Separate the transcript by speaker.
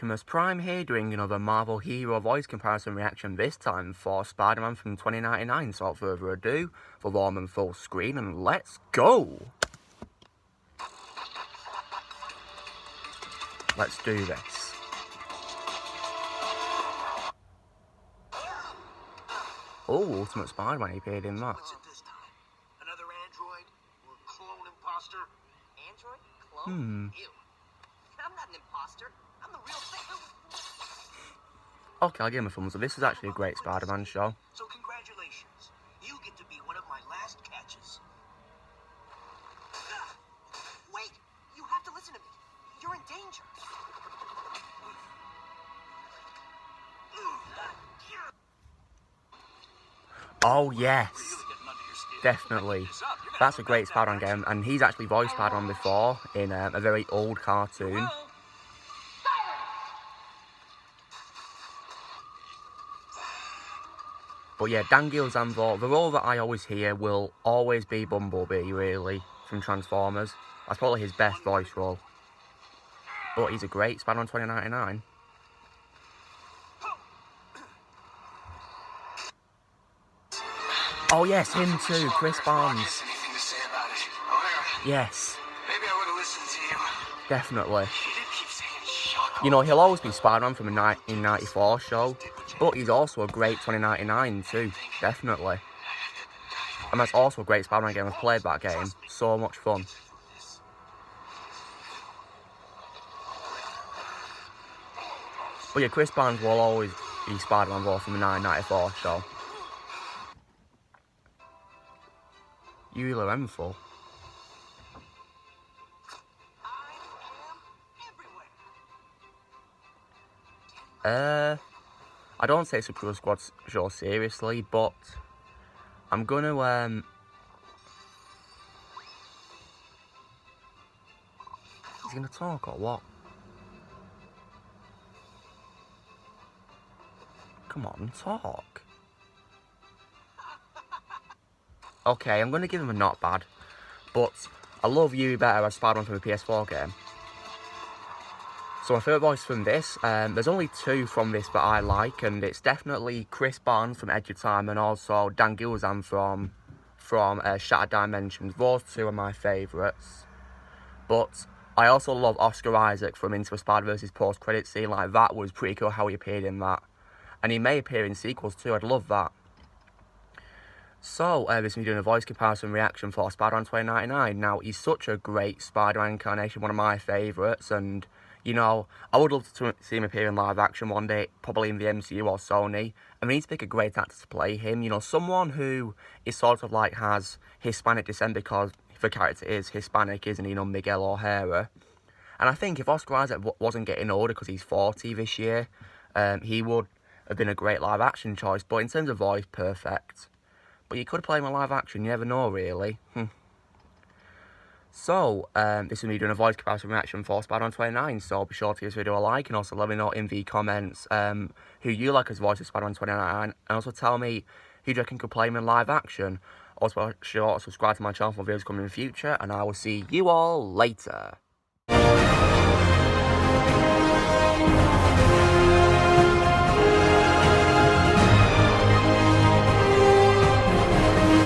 Speaker 1: Optimus Prime here, doing another Marvel hero voice comparison reaction, this time for Spider-Man from 2099. So without further ado, for warm and full screen, and let's go! Let's do this. Oh, Ultimate Spider-Man, he appeared in that.
Speaker 2: What's it this time? Another android? Or clone imposter? Android? Clone? Ew. I'm not an imposter. I'm the real thing.
Speaker 1: Okay, I'll give him a thumbs up. This is actually a great Spider-Man show.
Speaker 2: So congratulations. You get to be one of my last catches. Wait! You have to listen to me. You're in danger.
Speaker 1: Oh, yes. Definitely. That's a great Spider-Man game, and he's actually voiced Spider-Man before in a very old cartoon. But yeah, Dan Gilzanvo, the role that I always hear will always be Bumblebee, really, from Transformers. That's probably his best voice role. But he's a great Spider-Man 2099. Oh yes, him too, Chris Barnes. Yes.
Speaker 2: Maybe I would have listened to you.
Speaker 1: Definitely.
Speaker 2: He did keep saying shock.
Speaker 1: You know, he'll always be Spider-Man from a 1994 show, but he's also a great 2099 too, definitely. And that's also a great Spider-Man game. I've played that game. So much fun. But yeah, Chris Barnes will always be Spider-Man from the 1994 show. You remember? I don't say Super Squad show seriously, but I'm gonna He's gonna talk or what? Come on, talk. Okay, I'm gonna give him a not bad, but I love Yui better as Spider-Man from the PS4 game. So my favourite voice from this, there's only two from this that I like, and it's definitely Chris Barnes from Edge of Time and also Dan Gilzan from Shattered Dimensions. Those two are my favourites. But I also love Oscar Isaac from Into the Spider-Verse's post-credit scene. Like, that was pretty cool how he appeared in that. And he may appear in sequels too, I'd love that. So, this is me doing a voice comparison reaction for Spider-Man 2099. Now, he's such a great Spider-Man incarnation, one of my favourites, and, you know, I would love to see him appear in live action one day, probably in the MCU or Sony. And we need to pick a great actor to play him, you know, someone who is sort of like has Hispanic descent because the character is Hispanic, isn't he, you know, Miguel O'Hara. And I think if Oscar Isaac wasn't getting older because he's 40 this year, he would have been a great live action choice, but in terms of voice, perfect. But you could play him in live action, you never know, really. So, this is me doing a voice comparison reaction for Spider-Man 29, so be sure to give this video a like, and also let me know in the comments who you like as voice of Spider-Man 29, and also tell me who do you reckon could play him in live action. Also, be sure to subscribe to my channel for videos coming in the future, and I will see you all later.